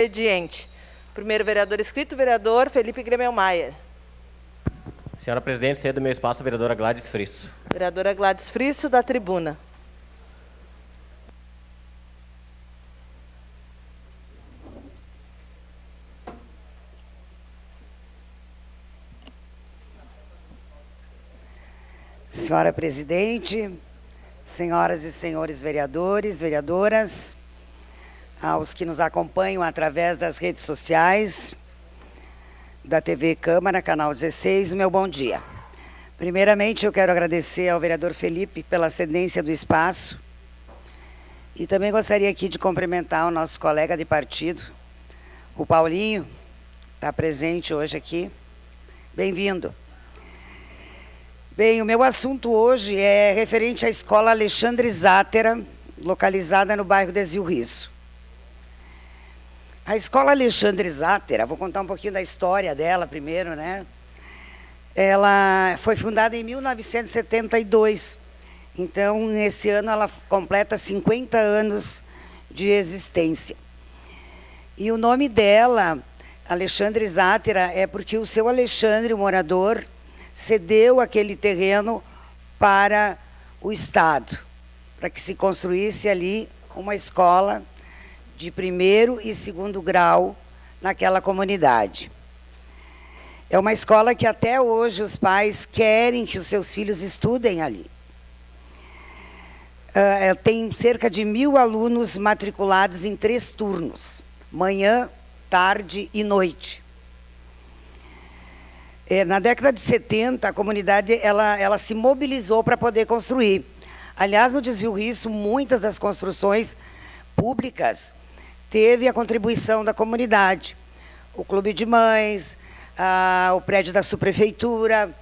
Expediente. Primeiro vereador inscrito, vereador Felipe Gremelmaier. Senhora presidente, cedo do meu espaço, a vereadora Gladys Frisso. Vereadora Gladys Frisso, da tribuna. Senhora presidente, senhoras e senhores vereadores, vereadoras, aos que nos acompanham através das redes sociais, da TV Câmara, canal 16, meu bom dia. Primeiramente, eu quero agradecer ao vereador Felipe pela cedência do espaço e também gostaria aqui de cumprimentar o nosso colega de partido, o Paulinho, está presente hoje aqui. Bem-vindo. Bem, o meu assunto hoje é referente à Escola Alexandre Zátera, localizada no bairro Desvio Risso. A Escola Alexandre Zátera, vou contar um pouquinho da história dela primeiro, né? Ela foi fundada em 1972, então, nesse ano, ela completa 50 anos de existência. E o nome dela, Alexandre Zátera, é porque o seu Alexandre, o morador, cedeu aquele terreno para o Estado, para que se construísse ali uma escola de primeiro e segundo grau naquela comunidade. É uma escola que até hoje os pais querem que os seus filhos estudem ali. Tem cerca de 1.000 alunos matriculados em 3 turnos, manhã, tarde e noite. Na década de 70, a comunidade ela se mobilizou para poder construir. Aliás, no Desvio Risso, muitas das construções públicas teve a contribuição da comunidade. O Clube de Mães, o prédio da subprefeitura,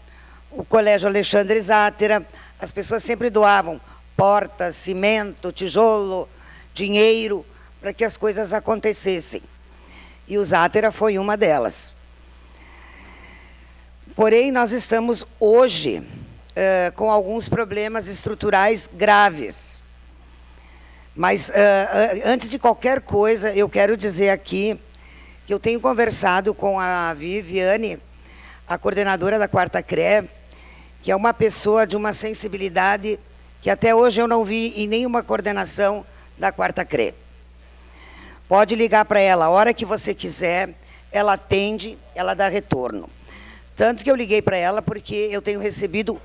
o Colégio Alexandre Zátera. As pessoas sempre doavam portas, cimento, tijolo, dinheiro, para que as coisas acontecessem. E o Zátera foi uma delas. Porém, nós estamos hoje com alguns problemas estruturais graves. Mas, antes de qualquer coisa, eu quero dizer aqui que eu tenho conversado com a Viviane, a coordenadora da 4ª CRE, que é uma pessoa de uma sensibilidade que até hoje eu não vi em nenhuma coordenação da 4ª CRE. Pode ligar para ela a hora que você quiser, ela atende, ela dá retorno. Tanto que eu liguei para ela porque eu tenho recebido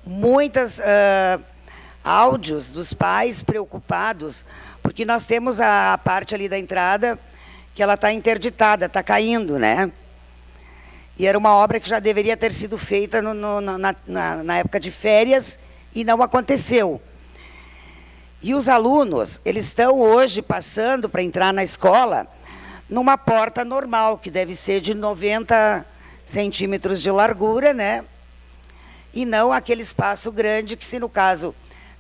muitos áudios dos pais preocupados, porque nós temos a parte ali da entrada que ela está interditada, está caindo, né? E era uma obra que já deveria ter sido feita na época de férias e não aconteceu. E os alunos, eles estão hoje passando para entrar na escola numa porta normal, que deve ser de 90 centímetros de largura, né? E não aquele espaço grande que, se no caso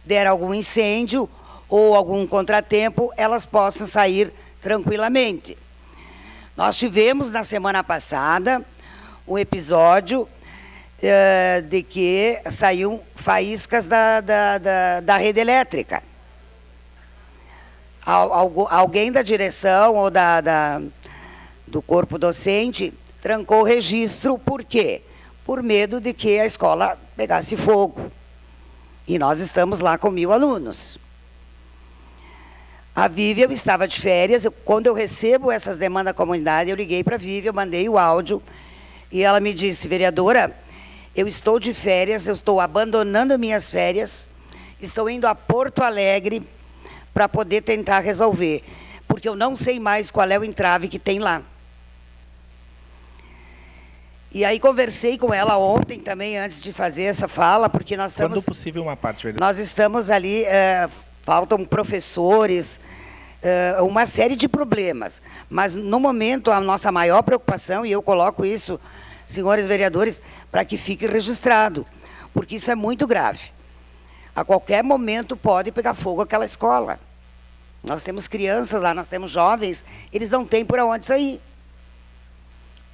der algum incêndio ou algum contratempo, elas possam sair tranquilamente. Nós tivemos na semana passada um episódio de que saíram faíscas da rede elétrica. Alguém da direção ou do corpo docente trancou o registro. Por quê? Por medo de que a escola pegasse fogo. E nós estamos lá com 1.000 alunos. A Vivian estava de férias. Quando eu recebo essas demandas da comunidade, eu liguei para a Vivian, mandei o áudio, e ela me disse: vereadora, eu estou de férias, eu estou abandonando minhas férias, estou indo a Porto Alegre para poder tentar resolver, porque eu não sei mais qual é o entrave que tem lá. E aí conversei com ela ontem também, antes de fazer essa fala, porque nós estamos... Quando possível, uma parte, vereador. Nós estamos ali, faltam professores, uma série de problemas. Mas, no momento, a nossa maior preocupação, e eu coloco isso, senhores vereadores, para que fique registrado, porque isso é muito grave. A qualquer momento pode pegar fogo aquela escola. Nós temos crianças lá, nós temos jovens, eles não têm por onde sair.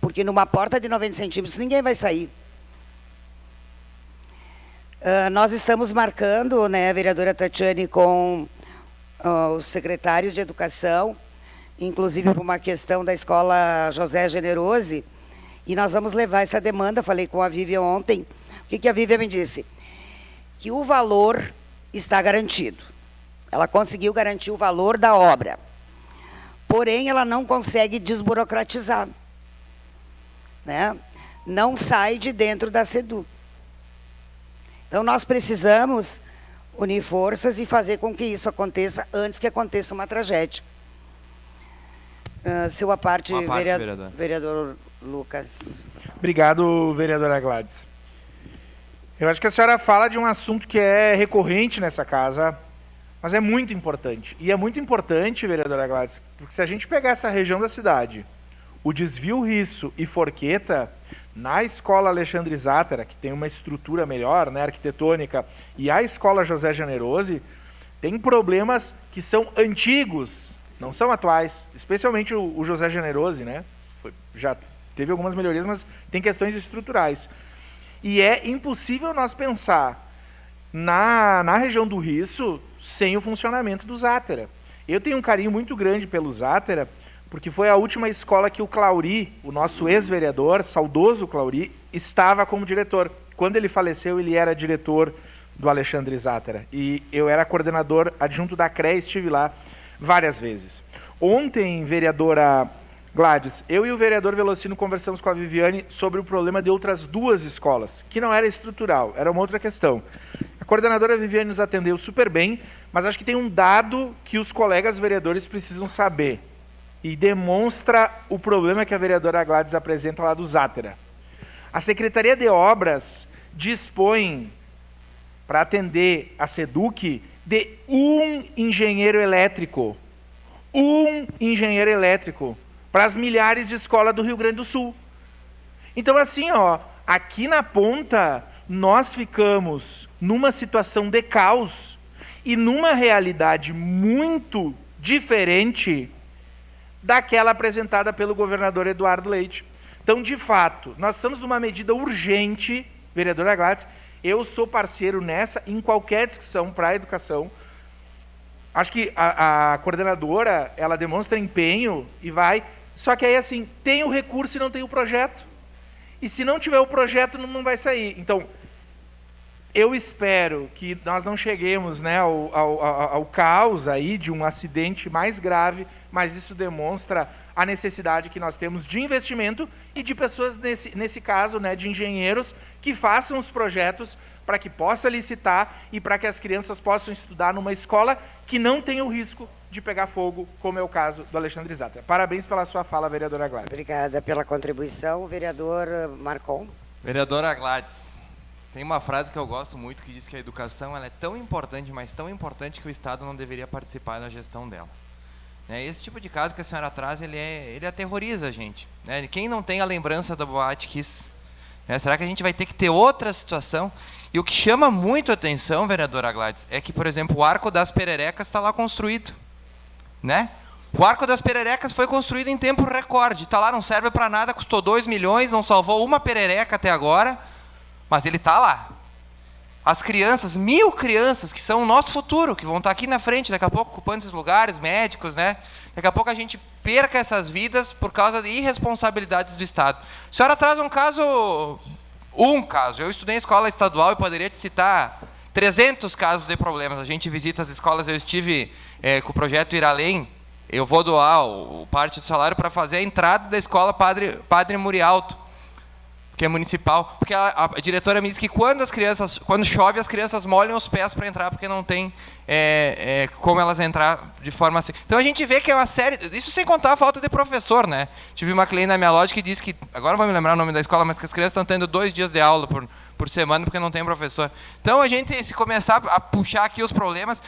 Porque numa porta de 90 centímetros ninguém vai sair. Nós estamos marcando, né, vereadora Tatiane, com o secretário de Educação, inclusive por uma questão da escola José Generosi, e nós vamos levar essa demanda. Falei com a Vivian ontem. O que a Vivian me disse? Que o valor está garantido. Ela conseguiu garantir o valor da obra. Porém, ela não consegue desburocratizar. Né? Não sai de dentro da SEDU. Então, nós precisamos unir forças e fazer com que isso aconteça antes que aconteça uma tragédia. Seu parte, vereador Lucas. Obrigado, vereadora Gladys. Eu acho que a senhora fala de um assunto que é recorrente nessa casa, mas é muito importante. E é muito importante, vereadora Gladys, porque se a gente pegar essa região da cidade, o desvio Risso e Forqueta, na escola Alexandre Zátera, que tem uma estrutura melhor, né, arquitetônica, e a escola José Generosi, tem problemas que são antigos, não são atuais, especialmente o José Generosi, né? Já teve algumas melhorias, mas tem questões estruturais. E é impossível nós pensar na região do Risso sem o funcionamento do Zátera. Eu tenho um carinho muito grande pelo Zátera, porque foi a última escola que o Clauri, o nosso ex-vereador, saudoso Clauri, estava como diretor. Quando ele faleceu, ele era diretor do Alexandre Zátera. E eu era coordenador adjunto da CRE, estive lá várias vezes. Ontem, vereadora Gladys, eu e o vereador Velocino conversamos com a Viviane sobre o problema de outras duas escolas, que não era estrutural, era uma outra questão. A coordenadora Viviane nos atendeu super bem, mas acho que tem um dado que os colegas vereadores precisam saber, e demonstra o problema que a vereadora Gladys apresenta lá do Zátera. A Secretaria de Obras dispõe, para atender a SEDUC, de um engenheiro elétrico. Um engenheiro elétrico para as milhares de escolas do Rio Grande do Sul. Então, assim, ó, aqui na ponta, nós ficamos numa situação de caos e numa realidade muito diferente daquela apresentada pelo governador Eduardo Leite. Então, de fato, nós estamos numa medida urgente, vereadora Gladys, eu sou parceiro nessa, em qualquer discussão para a educação. Acho que a coordenadora, ela demonstra empenho e vai, só que aí, assim, tem o recurso e não tem o projeto. E se não tiver o projeto, não vai sair. Então, eu espero que nós não cheguemos, né, ao caos aí de um acidente mais grave, mas isso demonstra a necessidade que nós temos de investimento e de pessoas, nesse caso, né, de engenheiros, que façam os projetos para que possa licitar e para que as crianças possam estudar numa escola que não tenha o risco de pegar fogo, como é o caso do Alexandre Zátera. Parabéns pela sua fala, vereadora Gladys. Obrigada pela contribuição. Vereador Marcon. Vereadora Gladys, tem uma frase que eu gosto muito que diz que a educação ela é tão importante, mas tão importante que o Estado não deveria participar da gestão dela. Esse tipo de caso que a senhora traz, ele aterroriza a gente. Quem não tem a lembrança da Boate Kiss? Será que a gente vai ter que ter outra situação? E o que chama muito a atenção, vereadora Gladys, é que, por exemplo, o Arco das Pererecas está lá construído. O Arco das Pererecas foi construído em tempo recorde. Está lá, não serve para nada, custou 2 milhões, não salvou uma perereca até agora, mas ele está lá. As crianças, 1000 crianças, que são o nosso futuro, que vão estar aqui na frente, daqui a pouco ocupando esses lugares, médicos, Daqui a pouco a gente perca essas vidas por causa de irresponsabilidades do Estado. A senhora traz um caso, eu estudei em escola estadual e poderia te citar 300 casos de problemas. A gente visita as escolas, eu estive com o projeto Ir Além, eu vou doar parte do salário para fazer a entrada da escola Padre Murialto, que é municipal, porque a diretora me disse que quando chove, as crianças molham os pés para entrar, porque não tem como elas entrar de forma assim. Então a gente vê que é uma série, isso sem contar a falta de professor, Tive uma cliente na minha loja que disse que, agora não vou me lembrar o nome da escola, mas que as crianças estão tendo 2 dias de aula por semana, porque não tem professor. Então a gente, se começar a puxar aqui os problemas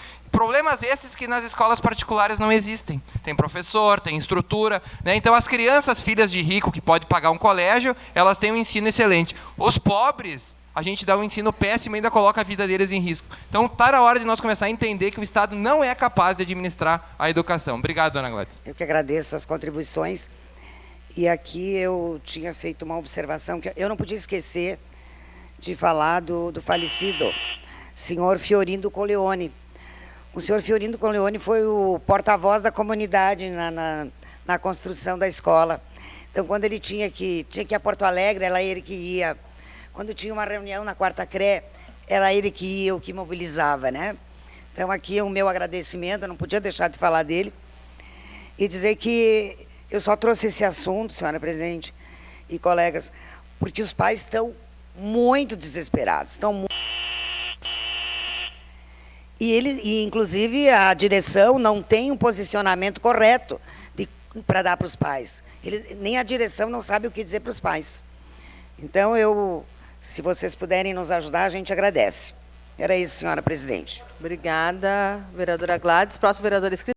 esses que nas escolas particulares não existem. Tem professor, tem estrutura, Então as crianças, filhas de rico, que pode pagar um colégio, elas têm um ensino excelente. Os pobres, a gente dá um ensino péssimo e ainda coloca a vida deles em risco. Então está na hora de nós começar a entender que o Estado não é capaz de administrar a educação. Obrigado, dona Gladys. Eu que agradeço as contribuições. E aqui eu tinha feito uma observação que eu não podia esquecer de falar do falecido senhor Fiorindo Coleone. O senhor Fiorindo Coleone foi o porta-voz da comunidade na construção da escola. Então, quando ele tinha que ir a Porto Alegre, era ele que ia. Quando tinha uma reunião na Quarta CRE, era ele que ia, o que mobilizava, né? Então, aqui é o meu agradecimento, eu não podia deixar de falar dele. E dizer que eu só trouxe esse assunto, senhora presidente e colegas, porque os pais estão muito desesperados, estão muito... E, inclusive, a direção não tem um posicionamento correto para dar para os pais. Nem a direção não sabe o que dizer para os pais. Então, se vocês puderem nos ajudar, a gente agradece. Era isso, senhora presidente. Obrigada, vereadora Gladys. Próximo vereador inscrito.